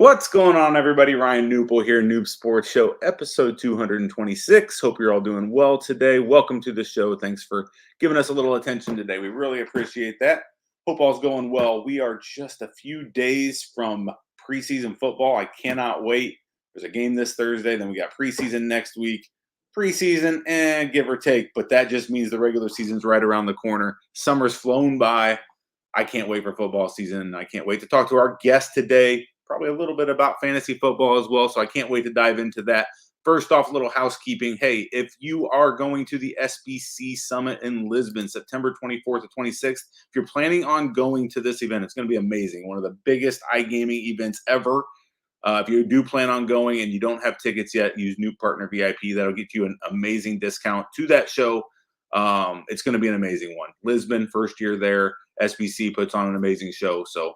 What's going on, everybody? Ryan Newple here, Knup Sports Show, episode 226. Hope you're all doing well today. Welcome to the show. Thanks for giving us a little attention today. We really appreciate that. Hope all's going well. We are just a few days from preseason football. I cannot wait. There's a game this Thursday, then we got preseason next week. Preseason, and give or take, but that just means the regular season's right around the corner. Summer's flown by. I can't wait for football season. I can't wait to talk to our guest today. Probably a little bit about fantasy football as well. So I can't wait to dive into that. First off, a little housekeeping. Hey, if you are going to the SBC Summit in Lisbon, September 24th to 26th, if you're planning on going to this event, it's going to be amazing. One of the biggest iGaming events ever. If you do plan on going and you don't have tickets yet, use New Partner VIP. That'll get you an amazing discount to that show. It's going to be an amazing one. Lisbon, first year there. SBC puts on an amazing show. So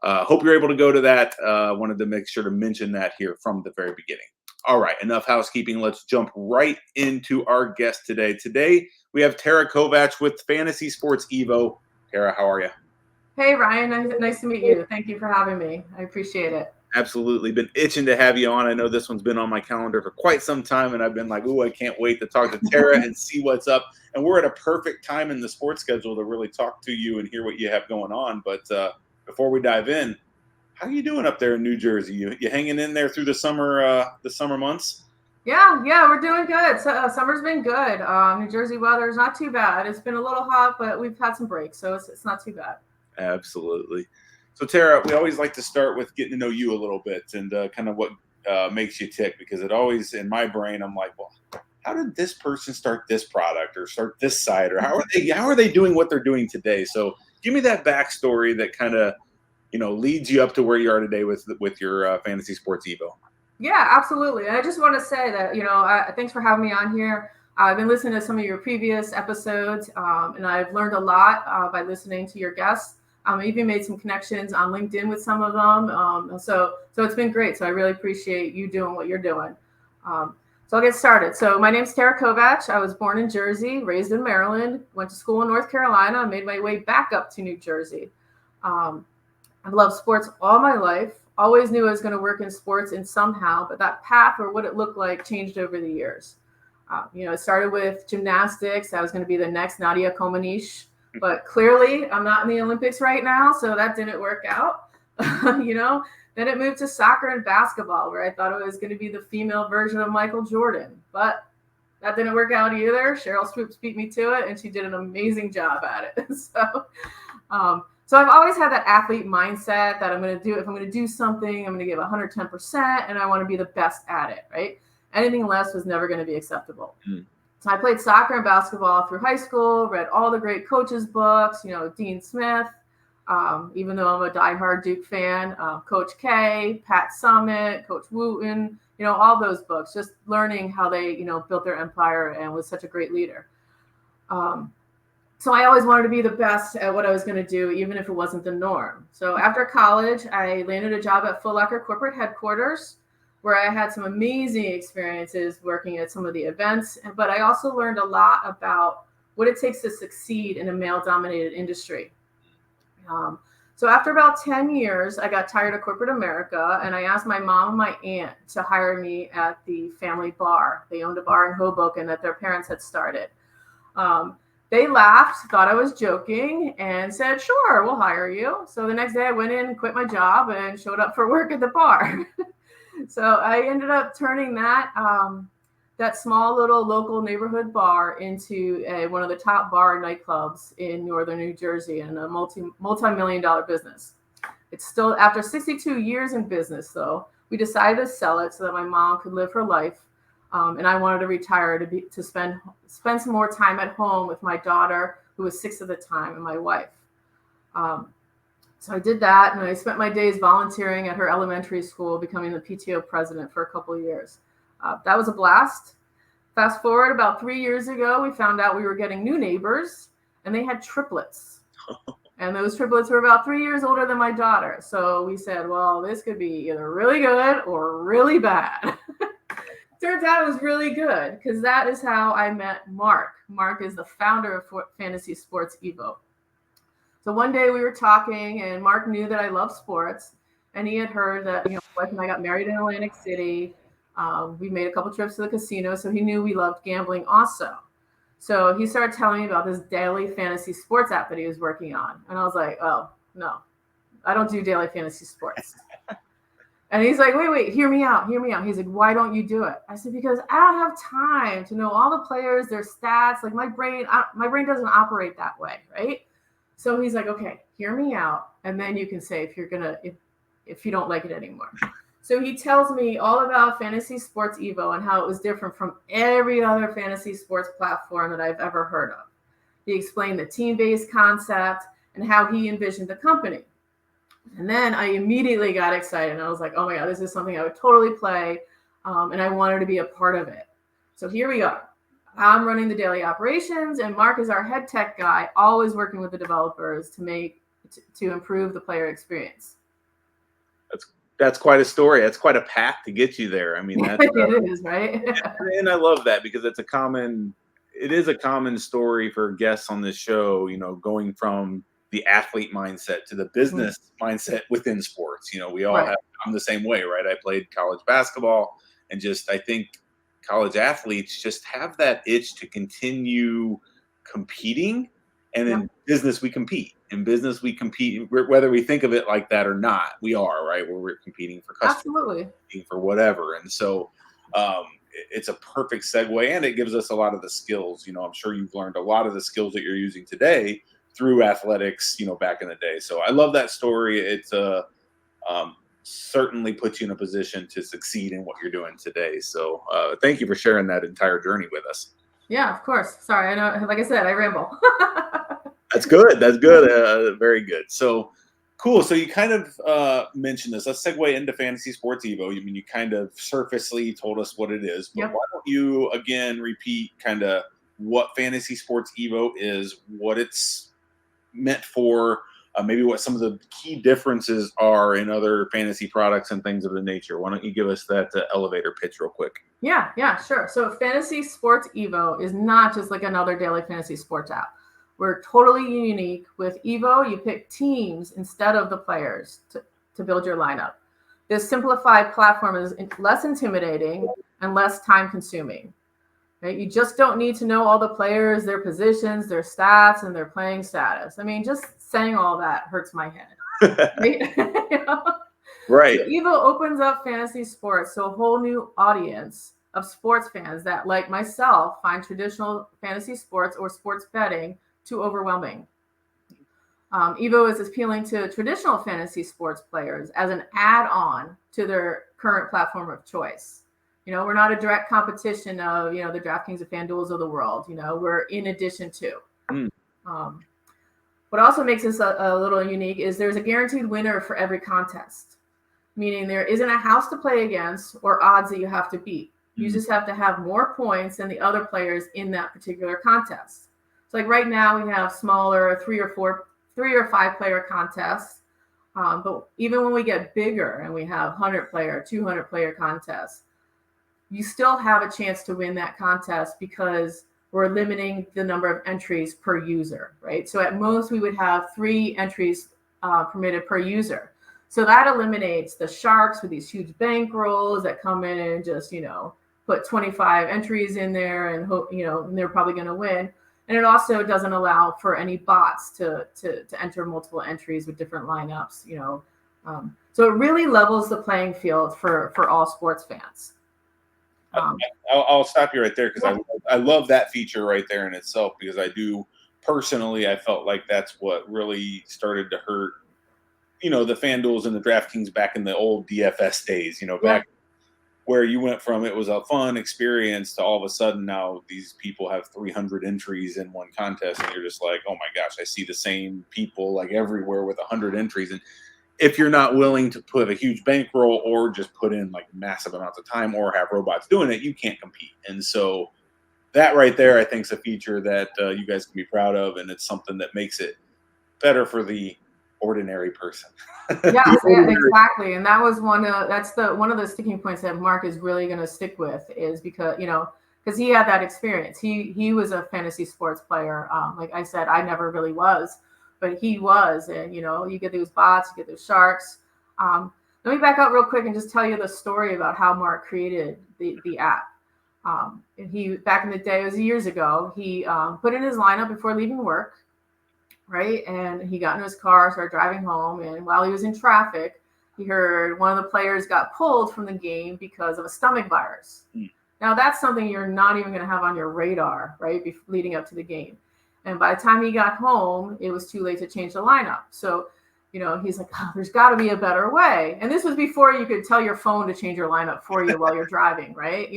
hope you're able to go to that. Wanted to make sure to mention that here from the very beginning. All right, enough housekeeping. Let's jump right into our guest today. Today, we have Tara Kovatch with Fantasy Sports EVO. Tara, how are you? Hey, Ryan. Nice to meet you. Thank you for having me. I appreciate it. Absolutely. Been itching to have you on. I know this one's been on my calendar for quite some time, and I've been like, ooh, I can't wait to talk to Tara and see what's up. And we're at a perfect time in the sports schedule to really talk to you and hear what you have going on. But before we dive in, how are you doing up there in New Jersey? You hanging in there through the summer months? Yeah, we're doing good. So, summer's been good. New Jersey weather is not too bad. It's been a little hot, but we've had some breaks, so it's not too bad. Absolutely. So, Tara, we always like to start with getting to know you a little bit and kind of what makes you tick, because it always, in my brain, I'm like, well, how did this person start this product or start this site, or how are they doing what they're doing today? So, give me that backstory that kind of leads you up to where you are today with your Fantasy Sports EVO. Yeah, absolutely. And I just want to say that thanks for having me on here. I've been listening to some of your previous episodes, and I've learned a lot by listening to your guests. I even made some connections on LinkedIn with some of them. So it's been great. So I really appreciate you doing what you're doing. So I'll get started. So my name's Tara Kovatch. I was born in Jersey, raised in Maryland, went to school in North Carolina, and made my way back up to New Jersey. I've loved sports all my life. Always knew I was going to work in sports in somehow, but that path or what it looked like changed over the years. It started with gymnastics. I was going to be the next Nadia Comaneci. But clearly, I'm not in the Olympics right now, so that didn't work out. Then it moved to soccer and basketball, where I thought it was going to be the female version of Michael Jordan. But that didn't work out either. Cheryl Swoops beat me to it, and she did an amazing job at it. So I've always had that athlete mindset that if I'm going to do something, I'm going to give 110%, and I want to be the best at it, right? Anything less was never going to be acceptable. So I played soccer and basketball through high school, read all the great coaches' books, Dean Smith, even though I'm a diehard Duke fan, Coach K, Pat Summitt, Coach Wooten, all those books, just learning how they, built their empire and was such a great leader. So I always wanted to be the best at what I was going to do, even if it wasn't the norm. So after college, I landed a job at Foot Locker corporate headquarters, where I had some amazing experiences working at some of the events, but I also learned a lot about what it takes to succeed in a male-dominated industry. So after about 10 years, I got tired of corporate America, and I asked my mom and my aunt to hire me at the family bar. They owned a bar in Hoboken that their parents had started. They laughed, thought I was joking, and said, sure, we'll hire you. So the next day I went in, quit my job, and showed up for work at the bar. So I ended up turning that small little local neighborhood bar into one of the top bar nightclubs in northern New Jersey, and a multi-million-dollar business. It's still, after 62 years in business, though, we decided to sell it so that my mom could live her life, and I wanted to retire to spend some more time at home with my daughter, who was 6 at the time, and my wife. So I did that, and I spent my days volunteering at her elementary school, becoming the PTO president for a couple of years. That was a blast. Fast forward about 3 years ago, we found out we were getting new neighbors, and they had triplets. And those triplets were about 3 years older than my daughter. So we said, well, this could be either really good or really bad. Turns out it was really good, because that is how I met Mark. Mark is the founder of Fantasy Sports EVO. So one day we were talking, and Mark knew that I love sports, and he had heard that, my wife and I got married in Atlantic City. We made a couple trips to the casino, so he knew we loved gambling also. So he started telling me about this daily fantasy sports app that he was working on. And I was like, oh, no, I don't do daily fantasy sports. And he's like, wait, hear me out. He's like, why don't you do it? I said, because I don't have time to know all the players, their stats. Like my brain doesn't operate that way, right? So he's like, okay, hear me out. And then you can say if you don't like it anymore. So he tells me all about Fantasy Sports EVO and how it was different from every other fantasy sports platform that I've ever heard of. He explained the team-based concept and how he envisioned the company. And then I immediately got excited. And I was like, oh my God, this is something I would totally play. And I wanted to be a part of it. So here we are. I'm running the daily operations, and Mark is our head tech guy, always working with the developers to improve the player experience. That's quite a story. That's quite a path to get you there. I mean, that's, it is, right? And I love that because it is a common story for guests on this show, going from the athlete mindset to the business mindset within sports. We all I'm the same way, right? I played college basketball, and I think college athletes just have that itch to continue competing. And in business, we compete. In business, we compete, whether we think of it like that or not. We are, right? Where we're competing for customers, absolutely, competing for whatever. And so it's a perfect segue, and it gives us a lot of the skills. I'm sure you've learned a lot of the skills that you're using today through athletics, back in the day. So I love that story. It's certainly puts you in a position to succeed in what you're doing today. So thank you for sharing that entire journey with us. Yeah, of course. Sorry, I know. Like I said, I ramble. That's good. Very good. So cool. So you kind of mentioned this. Let's segue into Fantasy Sports EVO. You kind of surfacely told us what it is, but why don't you again repeat kind of what Fantasy Sports EVO is, what it's meant for, maybe what some of the key differences are in other fantasy products and things of the nature. Why don't you give us that elevator pitch real quick? Yeah, sure. So Fantasy Sports EVO is not just like another daily fantasy sports app. We're totally unique. With EVO, you pick teams instead of the players to build your lineup. This simplified platform is less intimidating and less time consuming. Right? You just don't need to know all the players, their positions, their stats, and their playing status. I mean, just saying all that hurts my head. Right? Right. So EVO opens up fantasy sports to a whole new audience of sports fans that, like myself, find traditional fantasy sports or sports betting too overwhelming. EVO is appealing to traditional fantasy sports players as an add-on to their current platform of choice. We're not a direct competition of, the DraftKings and FanDuels of the world. We're in addition to. What also makes us a little unique is there's a guaranteed winner for every contest, meaning there isn't a house to play against or odds that you have to beat. You just have to have more points than the other players in that particular contest. So like right now we have smaller 3 or 5 player contests. But even when we get bigger and we have 100 player, 200 player contests, you still have a chance to win that contest because we're limiting the number of entries per user, right? So at most we would have 3 entries permitted per user. So that eliminates the sharks with these huge bankrolls that come in and just, put 25 entries in there and hope, and they're probably going to win. And it also doesn't allow for any bots to enter multiple entries with different lineups, So it really levels the playing field for all sports fans. I'll stop you right there because I love that feature right there in itself, because I do personally, I felt like that's what really started to hurt, the FanDuels and the DraftKings back in the old DFS days, back where you went from it was a fun experience to all of a sudden now these people have 300 entries in one contest, and you're just like, oh my gosh, I see the same people like everywhere with 100 entries. And if you're not willing to put a huge bankroll or just put in like massive amounts of time or have robots doing it, you can't compete. And so that right there, I think, is a feature that you guys can be proud of, and it's something that makes it better for the ordinary person. Yes, exactly. And that was one of the sticking points that Mark is really going to stick with, is because he had that experience. He was a fantasy sports player. Like I said, I never really was, but he was. And you get those bots, you get those sharks. Let me back up real quick and just tell you the story about how Mark created the app. He back in the day, it was years ago, he put in his lineup before leaving work, right? And he got in his car, started driving home, and while he was in traffic, he heard one of the players got pulled from the game because of a stomach virus. Now that's something you're not even going to have on your radar, right? Leading up to the game. And by the time he got home, it was too late to change the lineup. So, he's like, oh, there's got to be a better way. And this was before you could tell your phone to change your lineup for you while you're driving, right?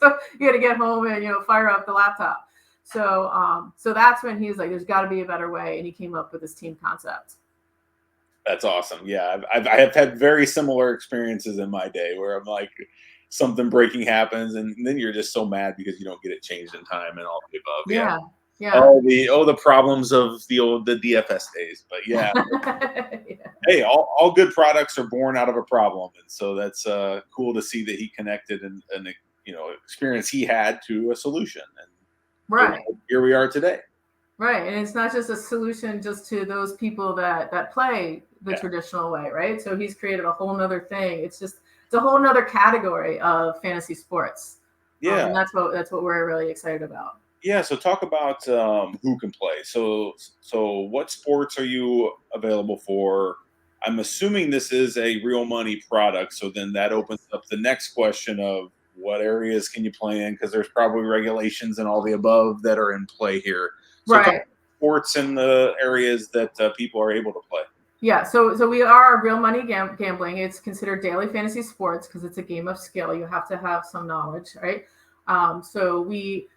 So you had to get home and, fire up the laptop. So that's when he's like, there's got to be a better way. And he came up with this team concept. That's awesome. Yeah. I have had very similar experiences in my day where I'm like, something breaking happens and then you're just so mad because you don't get it changed in time and all the above. Yeah. Yeah. The problems of the DFS days. But yeah. Hey, all good products are born out of a problem. And so that's cool to see that he connected and experience he had to a solution. And right. Here we are today. Right. And it's not just a solution just to those people that play the traditional way, right? So he's created a whole nother thing. It's a whole nother category of fantasy sports. Yeah. And that's what we're really excited about. Yeah. So talk about who can play. So what sports are you available for? I'm assuming this is a real money product. So then that opens up the next question of what areas can you play in? Because there's probably regulations and all the above that are in play here. So right. Sports in the areas that people are able to play. Yeah, so we are real money gambling. It's considered daily fantasy sports because it's a game of skill. You have to have some knowledge, right? So we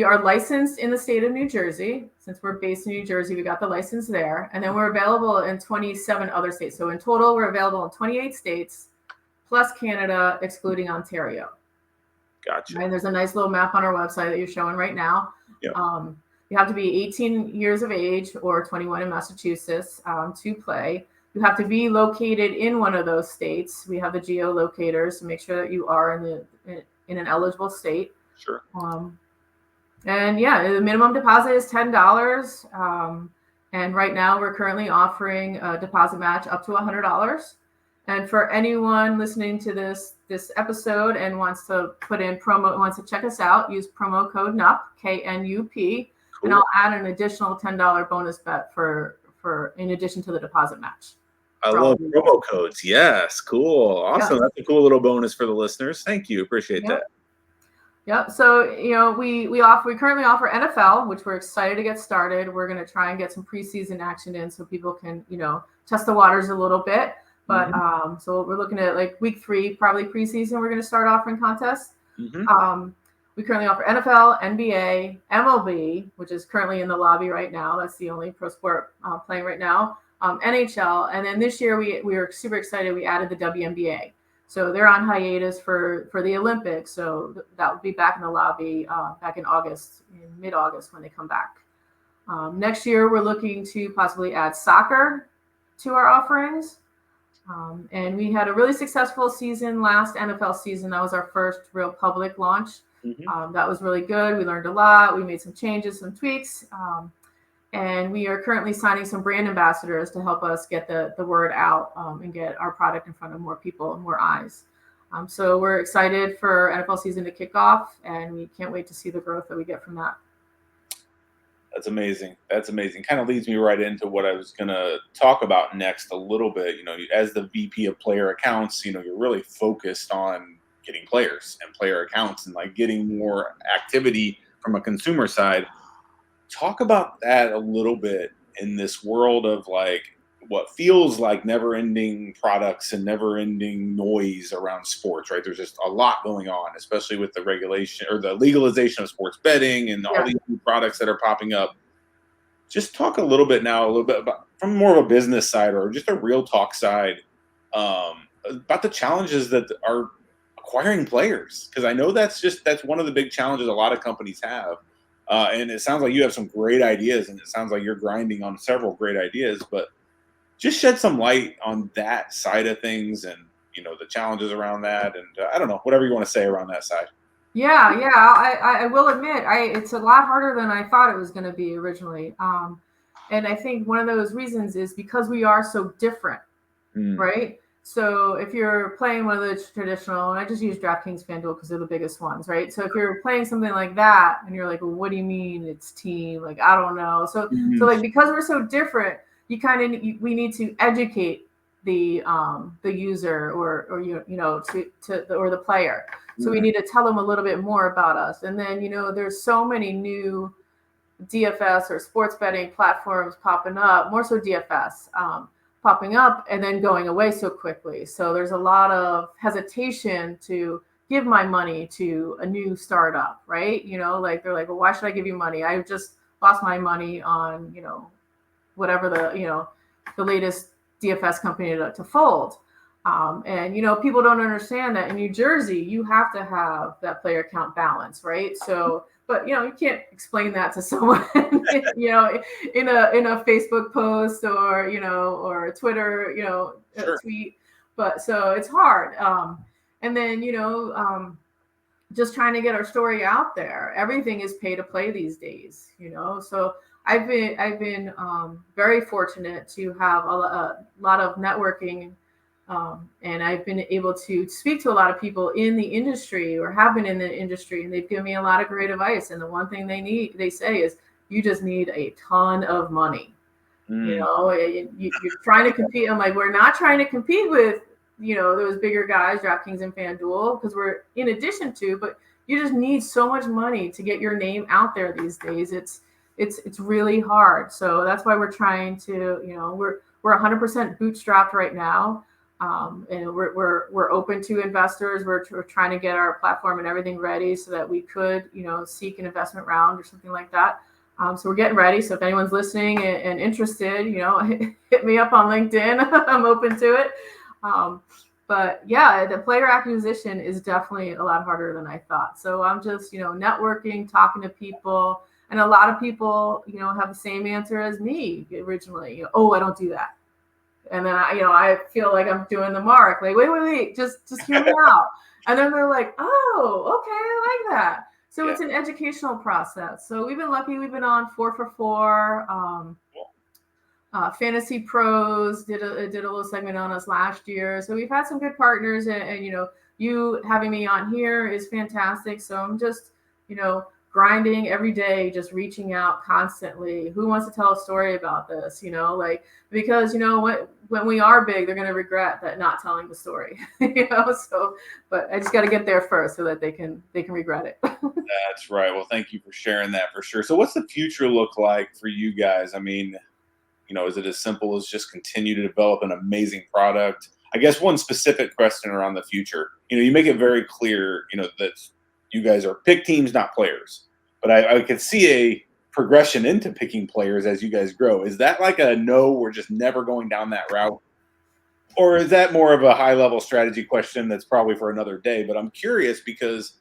are licensed in the state of New Jersey. Since we're based in New Jersey, we got the license there. And then we're available in 27 other states. So in total, we're available in 28 states, plus Canada, excluding Ontario. Gotcha. And there's a nice little map on our website that you're showing right now. Yep. You have to be 18 years of age or 21 in Massachusetts to play. You have to be located in one of those states. We have the geolocators to make sure that you are in an eligible state. Sure. And yeah, the minimum deposit is $10. And right now we're currently offering a deposit match up to $100. And for anyone listening to this episode and wants to check us out, use promo code Knup, KNUP. Cool. And I'll add an additional $10 bonus bet for in addition to the deposit match. I love promo codes. Yes, cool, awesome. Yeah. That's a cool little bonus for the listeners. Thank you, appreciate that. Yep. So we currently offer NFL, which we're excited to get started. We're going to try and get some preseason action in so people can test the waters a little bit. But so we're looking at like week 3, probably preseason. We're going to start offering contests. We currently offer NFL, NBA, MLB, which is currently in the lobby right now. That's the only pro sport playing right now. NHL, and then this year we were super excited. We added the WNBA. So they're on hiatus for the Olympics. So that will be back in the lobby back in August, in mid-August when they come back. Next year we're looking to possibly add soccer to our offerings. And we had a really successful season last NFL season. That was our first real public launch. That was really good. We learned a lot. We made some changes, some tweaks. And we are currently signing some brand ambassadors to help us get the word out and get our product in front of more people and more eyes. So we're excited for NFL season to kick off, and we can't wait to see the growth that we get from that. That's amazing. That's amazing. Kind of leads me right into what I was going to talk about next a little bit. As the VP of player accounts, you're really focused on getting players and player accounts and like getting more activity from a consumer side. Talk about that a little bit in this world of like what feels like never-ending products and never-ending noise around sports, right? There's just a lot going on, especially with the regulation or the legalization of sports betting and all these new products that are popping up. Just talk a little bit about from more of a business side or just a real talk side about the challenges that are acquiring players, because I know that's one of the big challenges a lot of companies have. And it sounds like you have some great ideas, and it sounds like you're grinding on several great ideas, but just shed some light on that side of things and, the challenges around that. And I don't know, whatever you want to say around that side. Yeah. I will admit, it's a lot harder than I thought it was going to be originally. And I think one of those reasons is because we are so different, right? So if you're playing one of the traditional, and I just use DraftKings, FanDuel because they're the biggest ones, right? So if you're playing something like that, and you're like, well, what do you mean it's team? Like, I don't know. So like because we're so different, we need to educate the user or or the player. So we need to tell them a little bit more about us. And then there's so many new DFS or sports betting platforms popping up, more so DFS, popping up and then going away so quickly. So there's a lot of hesitation to give my money to a new startup, right? Like they're like, well, why should I give you money? I just lost my money on, whatever the latest DFS company to fold. And people don't understand that in New Jersey, you have to have that player count balance, right? So, but you can't explain that to someone, in a Facebook post or or a Twitter, Sure. a tweet. But so it's hard. And then just trying to get our story out there. Everything is pay to play these days, So I've been very fortunate to have a lot of networking. And I've been able to speak to a lot of people in the industry or have been in the industry, and they've given me a lot of great advice. And the one thing they say is, you just need a ton of money. You're trying to compete. I'm like, we're not trying to compete with, those bigger guys, DraftKings and FanDuel, because we're in addition to, but you just need so much money to get your name out there these days. It's really hard. So that's why we're trying to, we're 100% bootstrapped right now. And we're open to investors. We're trying to get our platform and everything ready so that we could, seek an investment round or something like that. So we're getting ready. So if anyone's listening and interested, hit me up on LinkedIn. I'm open to it. But yeah, the player acquisition is definitely a lot harder than I thought. So I'm just, networking, talking to people, and a lot of people, have the same answer as me originally. Oh, I don't do that. And then I feel like I'm doing the mark. Like, wait, just hear me out. And then they're like, oh, okay, I like that. So It's an educational process. So we've been lucky. We've been on 4 for 4. Fantasy Pros did a little segment on us last year. So we've had some good partners, and you having me on here is fantastic. So I'm just, grinding every day, just reaching out constantly. Who wants to tell a story about this? Because when we are big, they're going to regret that not telling the story. So, but I just got to get there first so that they can regret it. That's right. Well, thank you for sharing that for sure. So what's the future look like for you guys? I mean, is it as simple as just continue to develop an amazing product? I guess one specific question around the future, you make it very clear, that you guys are pick teams, not players. But I could see a progression into picking players as you guys grow. Is that like a no, we're just never going down that route? Or is that more of a high level strategy question that's probably for another day? But I'm curious because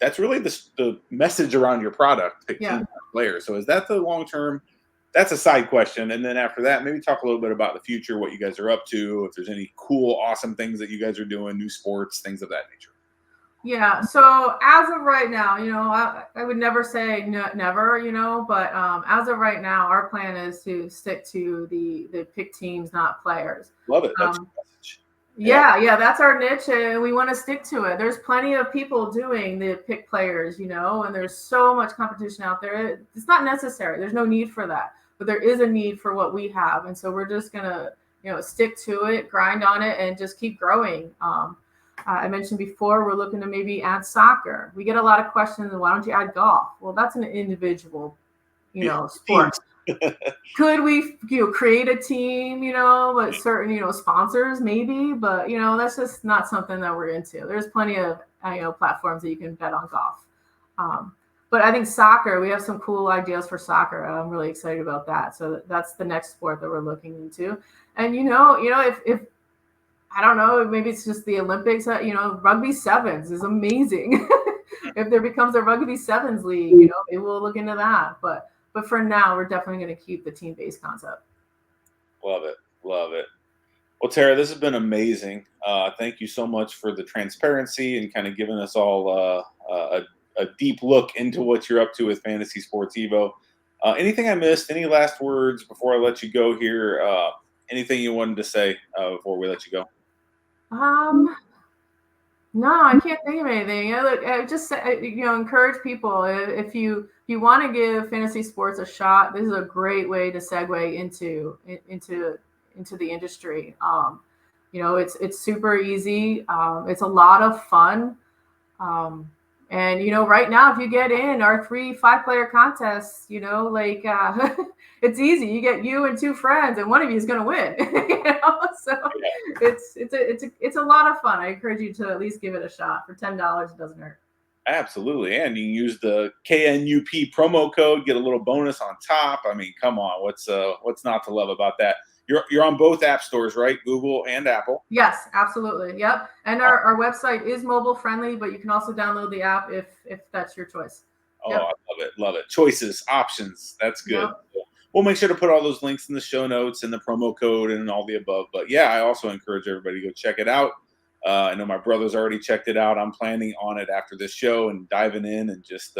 that's really the message around your product, pick teams, not players. So is that the long term? That's a side question. And then after that, maybe talk a little bit about the future, what you guys are up to, if there's any cool, awesome things that you guys are doing, new sports, things of that nature. Yeah. So as of right now, I would never say never, but as of right now, our plan is to stick to the pick teams, not players. Love it. That's your message. Yeah, that's our niche, and we want to stick to it. There's plenty of people doing the pick players, and there's so much competition out there. It's not necessary. There's no need for that, but there is a need for what we have, and so we're just gonna, stick to it, grind on it, and just keep growing. I mentioned before, we're looking to maybe add soccer. We get a lot of questions. Why don't you add golf? Well, that's an individual, sport. Could we, create a team, with certain, sponsors maybe, but that's just not something that we're into. There's plenty of, platforms that you can bet on golf. But I think soccer, we have some cool ideas for soccer. I'm really excited about that. So that's the next sport that we're looking into. And if I don't know, maybe it's just the Olympics. Rugby sevens is amazing. If there becomes a rugby sevens league, maybe we'll look into that. But for now, we're definitely going to keep the team-based concept. Love it. Well, Tara, this has been amazing. Thank you so much for the transparency and kind of giving us all a deep look into what you're up to with Fantasy Sports EVO. Anything I missed? Any last words before I let you go here? Anything you wanted to say before we let you go? Um, no, I can't think of anything. I just encourage people if you want to give fantasy sports a shot. This is a great way to segue into the industry. It's super easy. It's a lot of fun. Um, and right now, if you get in our 3 5 player contests, it's easy. You get you and 2 friends, and one of you is going to win. So it's a lot of fun. I encourage you to at least give it a shot. For $10, it doesn't hurt. Absolutely. And you can use the KNUP promo code, get a little bonus on top. I mean, come on, what's not to love about that? You're on both app stores, right? Google and Apple. Yes, absolutely. Yep. And our website is mobile friendly, but you can also download the app if that's your choice. Oh, Yep. I love it. Love it. Choices, options. That's good. Yep. We'll make sure to put all those links in the show notes and the promo code and all the above. But yeah, I also encourage everybody to go check it out. I know my brother's already checked it out. I'm planning on it after this show and diving in and just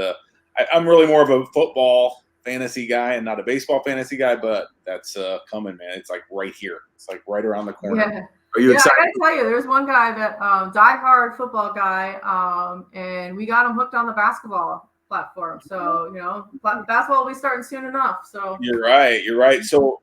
I'm really more of a football fantasy guy and not a baseball fantasy guy, but that's coming, man. It's like right here. It's like right around the corner. Yeah. Are you excited? I gotta tell you, there's one guy that diehard football guy, and we got him hooked on the basketball platform. So basketball will be starting soon enough. So You're right. You're right. So,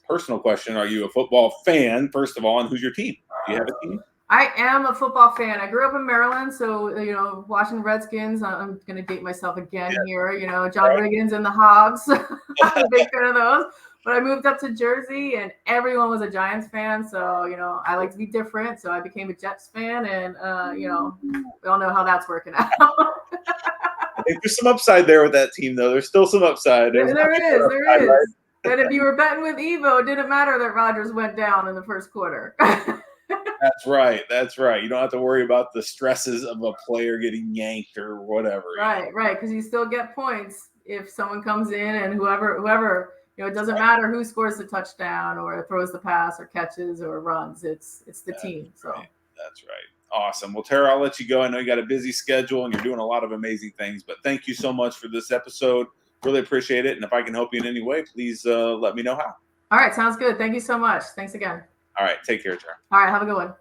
personal question: are you a football fan, first of all, and who's your team? Do you have a team? I am a football fan. I grew up in Maryland, so Washington Redskins. I'm going to date myself again here. John Riggins and the Hogs. I'm a big fan of those. But I moved up to Jersey, and everyone was a Giants fan. So I like to be different. So I became a Jets fan, and we all know how that's working out. There's some upside there with that team, though. There's still some upside. There is. Upside, right? And if you were betting with EVO, it didn't matter that Rodgers went down in the first quarter. That's right. That's right. You don't have to worry about the stresses of a player getting yanked or whatever. Right. Because you still get points if someone comes in and whoever, it doesn't matter who scores the touchdown or throws the pass or catches or runs. It's the team. So that's right. Awesome. Well, Tara, I'll let you go. I know you got a busy schedule and you're doing a lot of amazing things, but thank you so much for this episode. Really appreciate it. And if I can help you in any way, please let me know how. All right. Sounds good. Thank you so much. Thanks again. All right. Take care, Tara. All right. Have a good one.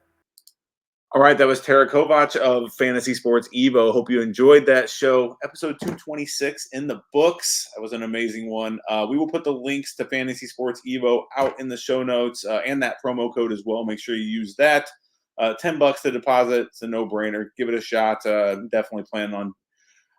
All right. That was Tara Kovatch of Fantasy Sports EVO. Hope you enjoyed that show. Episode 226 in the books. That was an amazing one. We will put the links to Fantasy Sports EVO out in the show notes and that promo code as well. Make sure you use that. $10 to deposit. It's a no-brainer. Give it a shot. Definitely plan on.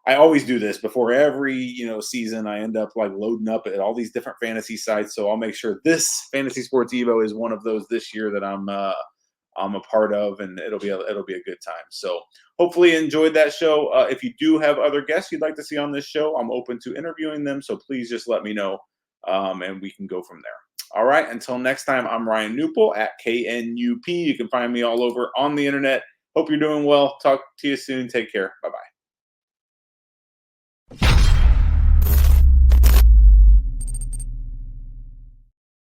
I always do this before every season. I end up like loading up at all these different fantasy sites. So I'll make sure this Fantasy Sports EVO is one of those this year that I'm a part of, and it'll be a good time. So hopefully you enjoyed that show. If you do have other guests you'd like to see on this show, I'm open to interviewing them. So please just let me know, and we can go from there. All right. Until next time, I'm Ryan Newpel at KNUP. You can find me all over on the internet. Hope you're doing well. Talk to you soon. Take care. Bye-bye.